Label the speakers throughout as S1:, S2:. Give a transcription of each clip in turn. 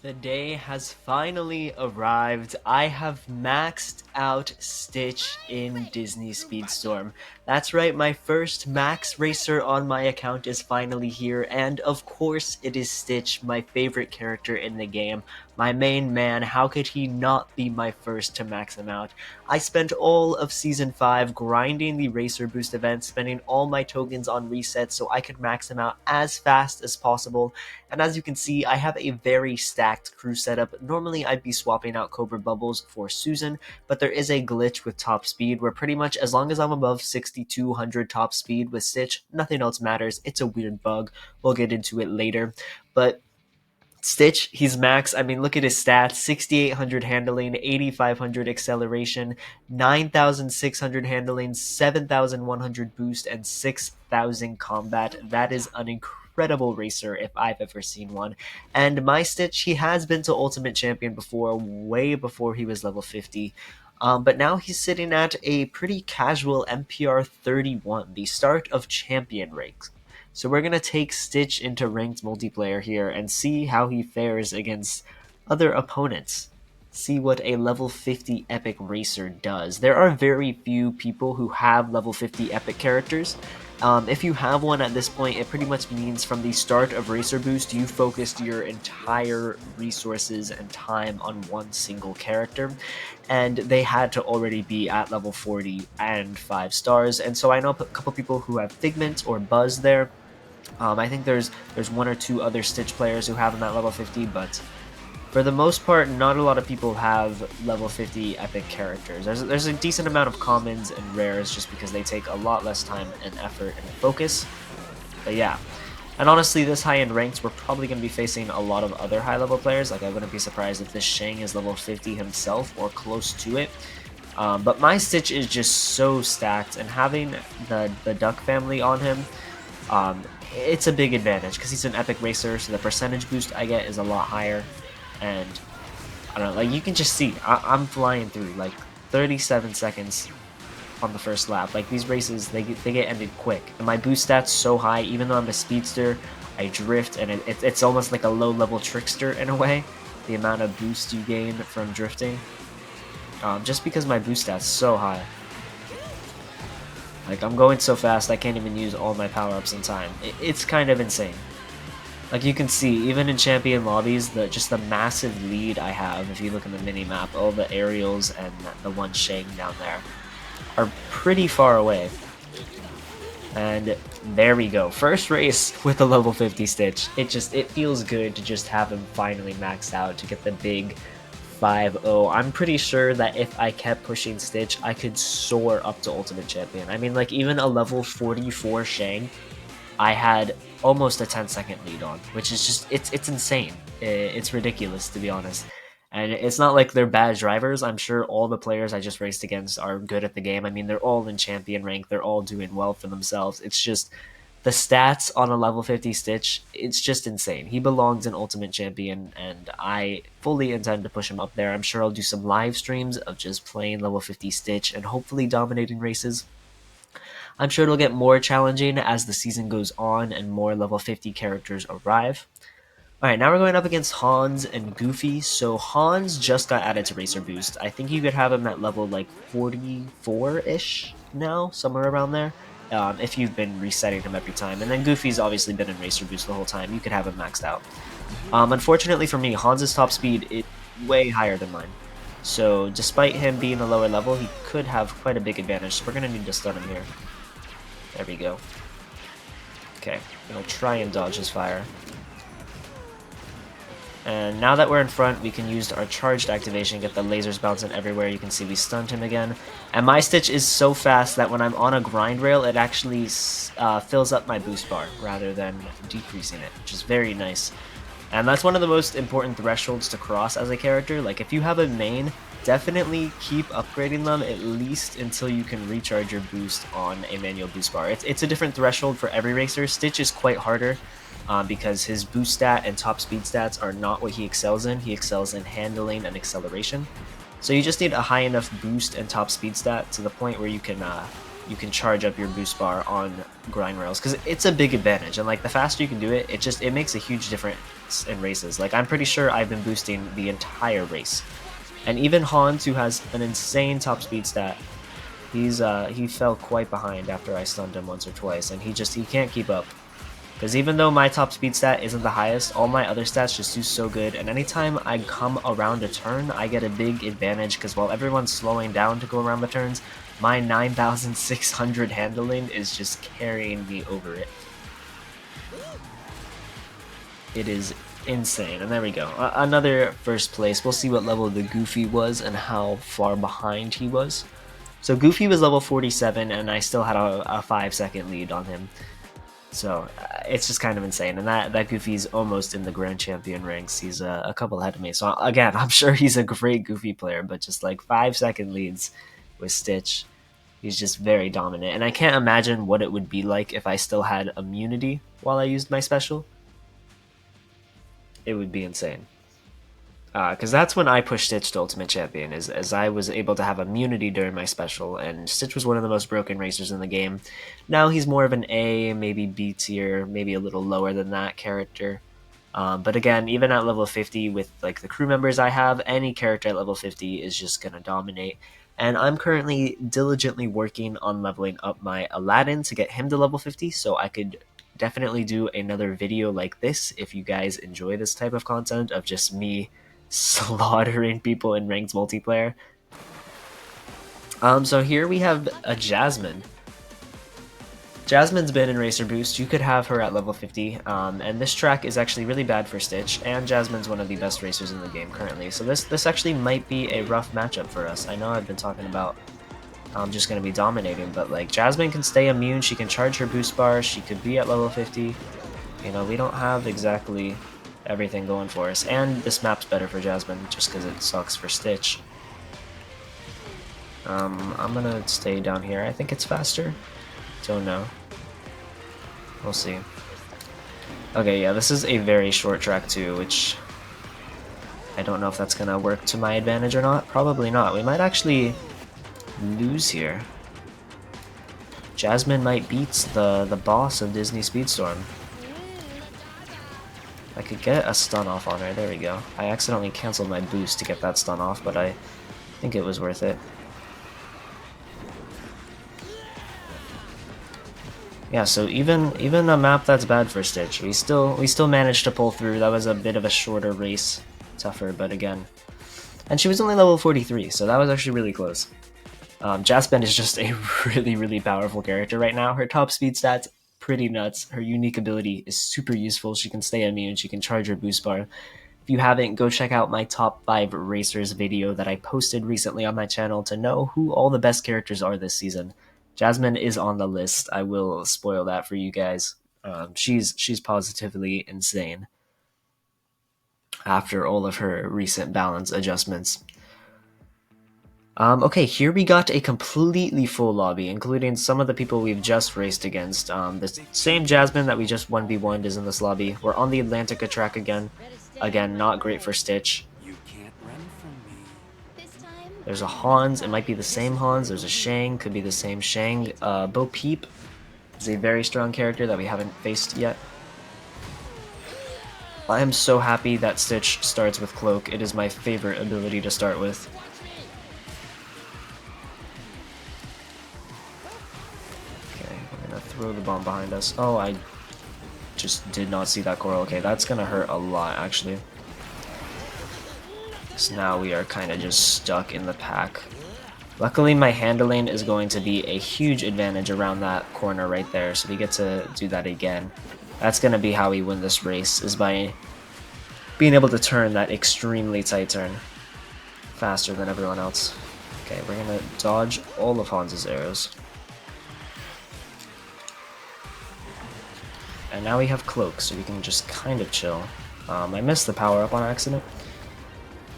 S1: The day has finally arrived. I have maxed out Stitch in Disney Speedstorm. That's right, my first max racer on my account is finally here, and of course it is Stitch, my favorite character in the game. My main man, how could he not be my first to max him out? I spent all of Season 5 grinding the Racer Boost event, spending all my tokens on resets so I could max him out as fast as possible. And as you can see, I have a very stacked crew setup. Normally I'd be swapping out Cobra Bubbles for Susan, but there is a glitch with top speed where pretty much as long as I'm above 6200 top speed with Stitch, nothing else matters. It's a weird bug. We'll get into it later. But Stitch, he's max. I mean, look at his stats: 6,800 handling, 8,500 acceleration, 9,600 handling, 7,100 boost, and 6,000 combat. That is an incredible racer if I've ever seen one. And my Stitch, he has been to Ultimate Champion before, way before he was level 50. But now he's sitting at a pretty casual MPR 31, the start of champion ranks. So we're going to take Stitch into ranked multiplayer here and see how he fares against other opponents. See what a level 50 epic racer does. There are very few people who have level 50 epic characters. If you have one at this point, it pretty much means from the start of Racer Boost, you focused your entire resources and time on one single character, and they had to already be at level 40 and 5 stars. And so I know a couple people who have Figment or Buzz there. I think there's one or two other Stitch players who have them at level 50, but for the most part, not a lot of people have level 50 epic characters. There's a decent amount of commons and rares just because they take a lot less time and effort and focus. But yeah. And honestly, this high-end ranks, we're probably going to be facing a lot of other high-level players. Like, I wouldn't be surprised if this Shang is level 50 himself or close to it. But my Stitch is just so stacked, and having the Duck family on him, it's a big advantage because he's an epic racer, so the percentage boost I get is a lot higher. And I don't know, like you can just see, I'm flying through like 37 seconds on the first lap. Like these races, they get ended quick, and my boost stats so high. Even though I'm a speedster, I drift, and it's almost like a low-level trickster in a way. The amount of boost you gain from drifting, just because my boost stats so high. Like, I'm going so fast, I can't even use all my power-ups in time. It's kind of insane. Like, you can see, even in champion lobbies, just the massive lead I have, if you look at the mini-map, all the aerials and the one Shang down there are pretty far away. And there we go. First race with a level 50 Stitch. It feels good to just have him finally maxed out, to get the big 5-0. I'm pretty sure that if I kept pushing Stitch, I could soar up to Ultimate Champion. I mean, like, even a level 44 Shang, I had almost a 10-second lead on, which is just, it's insane. It's ridiculous, to be honest. And it's not like they're bad drivers. I'm sure all the players I just raced against are good at the game. I mean, they're all in champion rank. They're all doing well for themselves. It's just the stats on a level 50 Stitch, it's just insane. He belongs in Ultimate Champion, and I fully intend to push him up there. I'm sure I'll do some live streams of just playing level 50 Stitch and hopefully dominating races. I'm sure it'll get more challenging as the season goes on and more level 50 characters arrive. Alright, now we're going up against Hans and Goofy. So Hans just got added to Racer Boost. I think you could have him at level like 44-ish now, somewhere around there, if you've been resetting him every time. And then Goofy's obviously been in Racer Boost the whole time. You could have him maxed out. Unfortunately for me, Hans's top speed is way higher than mine. So despite him being a lower level, he could have quite a big advantage. So we're going to need to stun him here. There we go. Okay, we'll try and dodge his fire. And now that we're in front, we can use our charged activation, get the lasers bouncing everywhere. You can see we stunned him again. And my Stitch is so fast that when I'm on a grind rail, it actually fills up my boost bar rather than decreasing it, which is very nice. And that's one of the most important thresholds to cross as a character. Like, if you have a main, definitely keep upgrading them at least until you can recharge your boost on a manual boost bar. It's a different threshold for every racer. Stitch is quite harder. Because his boost stat and top speed stats are not what he excels in. He excels in handling and acceleration. So you just need a high enough boost and top speed stat to the point where you can you can charge up your boost bar on grind rails, because it's a big advantage, and like the faster you can do it, it makes a huge difference in races. Like I'm pretty sure I've been boosting the entire race, and even Hans, who has an insane top speed stat, he fell quite behind after I stunned him once or twice, and he can't keep up. Because even though my top speed stat isn't the highest, all my other stats just do so good, and anytime I come around a turn, I get a big advantage, because while everyone's slowing down to go around the turns, my 9,600 handling is just carrying me over it. It is insane, and there we go. Another first place. We'll see what level the Goofy was and how far behind he was. So Goofy was level 47, and I still had a 5-second lead on him. So it's just kind of insane, and that Goofy's almost in the Grand Champion ranks. He's a couple ahead of me. So again, I'm sure he's a great Goofy player, but just like 5-second leads with Stitch, he's just very dominant. And I can't imagine what it would be like if I still had immunity while I used my special. It would be insane. Because that's when I pushed Stitch to Ultimate Champion, as I was able to have immunity during my special, and Stitch was one of the most broken racers in the game. Now he's more of an A, maybe B tier, maybe a little lower than that character. But again, even at level 50, with like the crew members I have, any character at level 50 is just going to dominate. And I'm currently diligently working on leveling up my Aladdin to get him to level 50, so I could definitely do another video like this if you guys enjoy this type of content of just me slaughtering people in ranked multiplayer. So here we have a Jasmine. Jasmine's been in Racer Boost. You could have her at level 50, and this track is actually really bad for Stitch, and Jasmine's one of the best racers in the game currently, so this actually might be a rough matchup for us. I know I've been talking about I'm just going to be dominating, but like Jasmine can stay immune, she can charge her boost bar, she could be at level 50. You know, we don't have exactly everything going for us, and this map's better for Jasmine just because it sucks for Stitch. I'm gonna stay down here. I think it's faster. Don't know. We'll see. Okay, yeah, this is a very short track too, which I don't know if that's gonna work to my advantage or not. Probably not. We might actually lose here. Jasmine might beat the boss of Disney Speedstorm. I could get a stun off on her. There we go. I accidentally canceled my boost to get that stun off, but I think it was worth it. Yeah, so even a map that's bad for Stitch, we still managed to pull through. That was a bit of a shorter race, tougher, but again. And she was only level 43, so that was actually really close. Jasmine is just a really powerful character right now. Her top speed stats, pretty nuts. Her unique ability is super useful. She can stay immune, she can charge her boost bar. If you haven't, go check out my top 5 racers video that I posted recently on my channel to know who all the best characters are this season. Jasmine is on the list. I will spoil that for you guys. She's positively insane after all of her recent balance adjustments. Okay, here we got a completely full lobby, including some of the people we've just raced against. The same Jasmine that we just 1v1'd is in this lobby. We're on the Atlantica track again. Again, not great for Stitch. There's a Hans, it might be the same Hans. There's a Shang, could be the same Shang. Bo Peep is a very strong character that we haven't faced yet. I am so happy that Stitch starts with Cloak. It is my favorite ability to start with. Okay, we're gonna throw the bomb behind us. Oh, I just did not see that coral. Okay, that's gonna hurt a lot, actually. So now we are kind of just stuck in the pack. Luckily, my handling is going to be a huge advantage around that corner right there, so we get to do that again. That's going to be how we win this race, is by being able to turn that extremely tight turn faster than everyone else. Okay, we're going to dodge all of Hans's arrows. And now we have Cloak, so we can just kind of chill. I missed the power-up on accident.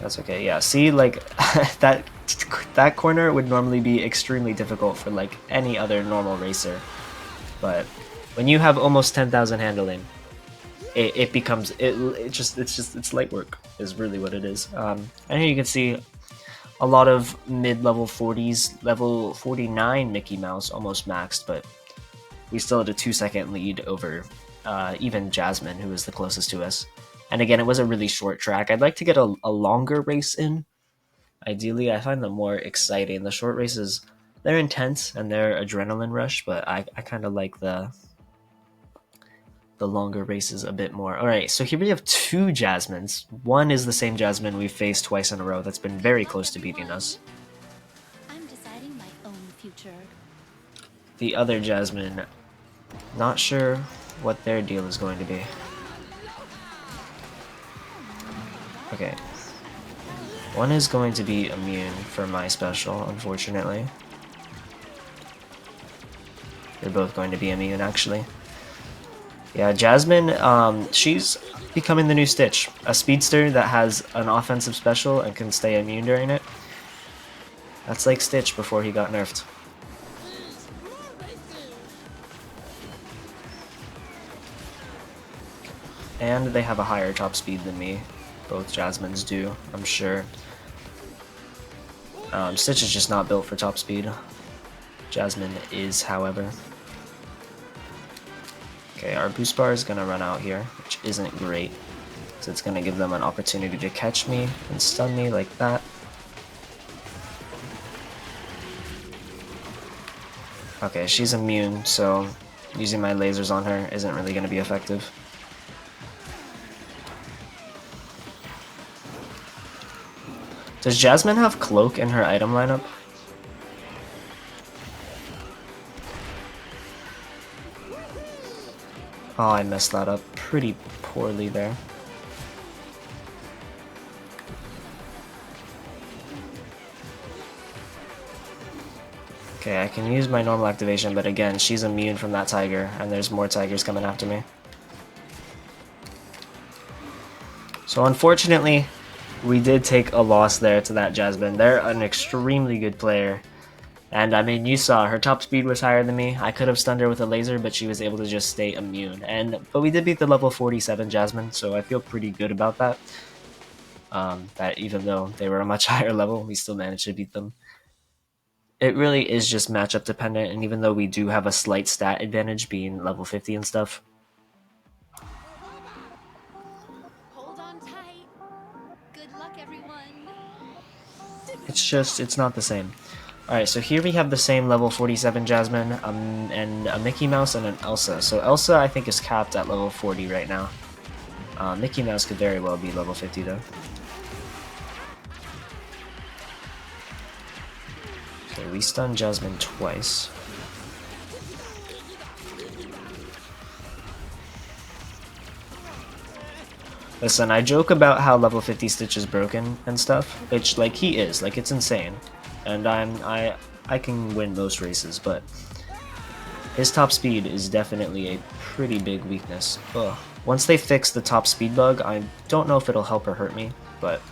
S1: That's okay, yeah, see, like, that corner would normally be extremely difficult for, like, any other normal racer. But when you have almost 10,000 handling, it becomes, it's light work, is really what it is. And here you can see a lot of mid-level 40s, level 49 Mickey Mouse almost maxed, but we still had a 2-second lead over even Jasmine, who was the closest to us. And again, it was a really short track. I'd like to get a longer race in. Ideally, I find them more exciting. The short races, they're intense and they're adrenaline rush, but I kind of like the longer races a bit more. All right, so here we have two Jasmines. One is the same Jasmine we've faced twice in a row that's been very close to beating us.
S2: I'm deciding my own future.
S1: The other Jasmine, not sure what their deal is going to be. Okay. One is going to be immune for my special, unfortunately. They're both going to be immune, actually. Yeah, Jasmine, she's becoming the new Stitch. A speedster that has an offensive special and can stay immune during it. That's like Stitch before he got nerfed. And they have a higher top speed than me. Both Jasmines do, I'm sure. Stitch is just not built for top speed. Jasmine is, however. Okay, our boost bar is gonna run out here, which isn't great. So it's gonna give them an opportunity to catch me and stun me like that. Okay, she's immune, so using my lasers on her isn't really gonna be effective. Does Jasmine have Cloak in her item lineup? Oh, I messed that up pretty poorly there. Okay, I can use my normal activation, but again, she's immune from that tiger, and there's more tigers coming after me. So unfortunately, we did take a loss there to that Jasmine. They're an extremely good player. And I mean, you saw her top speed was higher than me. I could have stunned her with a laser, but she was able to just stay immune. But we did beat the level 47 Jasmine, so I feel pretty good about that. That even though they were a much higher level, we still managed to beat them. It really is just matchup dependent, and even though we do have a slight stat advantage being level 50 and stuff.
S2: Hold on tight. Good luck, everyone.
S1: It's not the same. Alright, so here we have the same level 47 Jasmine, and a Mickey Mouse and an Elsa. So Elsa, I think, is capped at level 40 right now. Mickey Mouse could very well be level 50, though. Okay, we stunned Jasmine twice. Listen, I joke about how level 50 Stitch is broken and stuff, which, like, he is. Like, it's insane. And I can win most races, but his top speed is definitely a pretty big weakness. Ugh. Once they fix the top speed bug, I don't know if it'll help or hurt me, but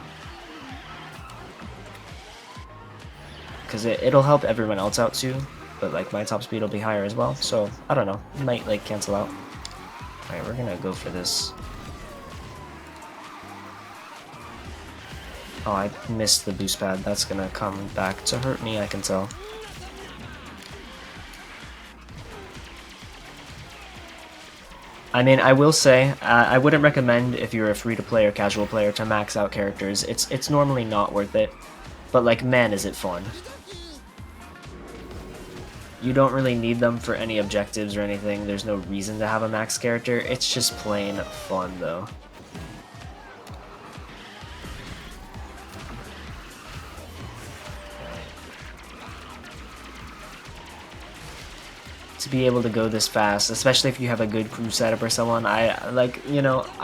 S1: because it'll help everyone else out too, but like my top speed will be higher as well, so I don't know, it might like cancel out. Alright, we're gonna go for this. Oh, I missed the boost pad. That's gonna come back to hurt me, I can tell. I mean, I will say, I wouldn't recommend if you're a free-to-play or casual player to max out characters. It's normally not worth it, but like, man, is it fun. You don't really need them for any objectives or anything. There's no reason to have a max character. It's just plain fun, though. To be able to go this fast, especially if you have a good crew setup or someone, I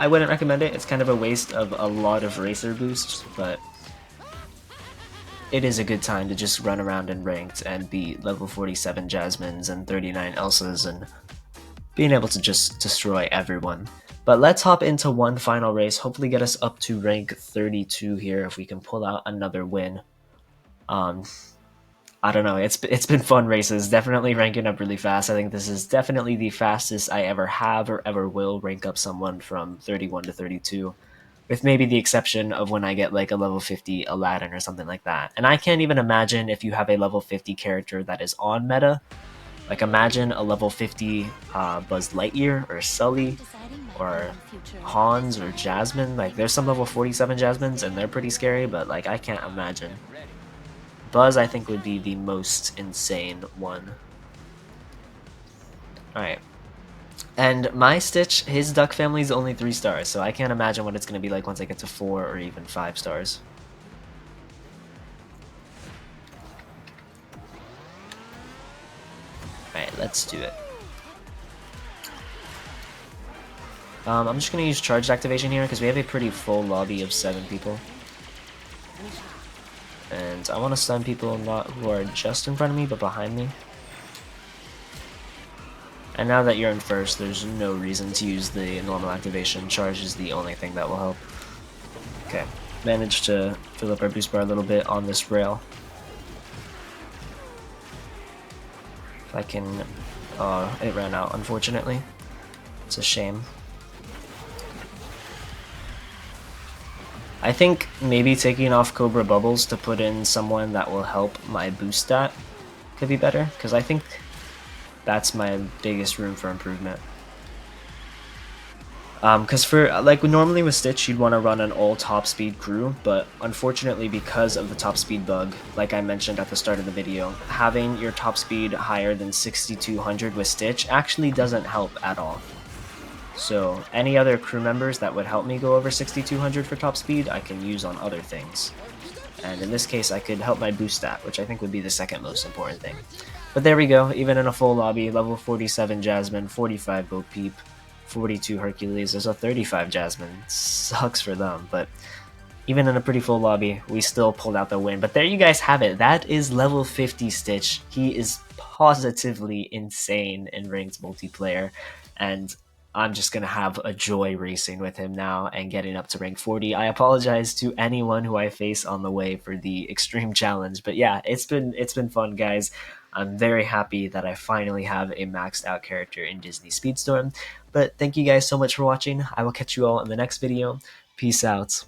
S1: wouldn't recommend it. It's kind of a waste of a lot of racer boosts, but it is a good time to just run around in ranked and beat level 47 Jasmines and 39 Elsas and being able to just destroy everyone. But let's hop into one final race, hopefully get us up to rank 32 here if we can pull out another win. I don't know, it's been fun races, definitely ranking up really fast. I think this is definitely the fastest I ever have or ever will rank up someone from 31 to 32. with maybe the exception of when I get like a level 50 Aladdin or something like that. And I can't even imagine if you have a level 50 character that is on meta. Like imagine a level 50 Buzz Lightyear or
S2: I'm
S1: Sully
S2: deciding my
S1: or
S2: own future.
S1: Hans or Jasmine. Like there's some level 47 Jasmines and they're pretty scary, but like I can't imagine. Buzz I think would be the most insane one. Alright. And my Stitch, his duck family is only 3 stars, so I can't imagine what it's going to be like once I get to 4 or even 5 stars. Alright, let's do it. I'm just going to use charged activation here because we have a pretty full lobby of 7 people. And I want to stun people not who are just in front of me, but behind me. And now that you're in first, there's no reason to use the normal activation. Charge is the only thing that will help. Okay, managed to fill up our boost bar a little bit on this rail. If I can... it ran out, unfortunately. It's a shame. I think maybe taking off Cobra Bubbles to put in someone that will help my boost stat could be better, because I think that's my biggest room for improvement. Because for like normally with Stitch you'd want to run an all top speed crew, but unfortunately because of the top speed bug, like I mentioned at the start of the video, having your top speed higher than 6200 with Stitch actually doesn't help at all. So any other crew members that would help me go over 6200 for top speed I can use on other things. And in this case I could help my boost stat, which I think would be the second most important thing. But there we go, even in a full lobby, level 47 Jasmine, 45 Bo Peep, 42 Hercules, there's a 35 Jasmine. Sucks for them, but even in a pretty full lobby, we still pulled out the win. But there you guys have it. That is level 50 Stitch. He is positively insane in ranked multiplayer, and I'm just gonna have a joy racing with him now and getting up to rank 40. I apologize to anyone who I face on the way for the extreme challenge, but yeah, it's been fun, guys. I'm very happy that I finally have a maxed out character in Disney Speedstorm. But thank you guys so much for watching. I will catch you all in the next video. Peace out.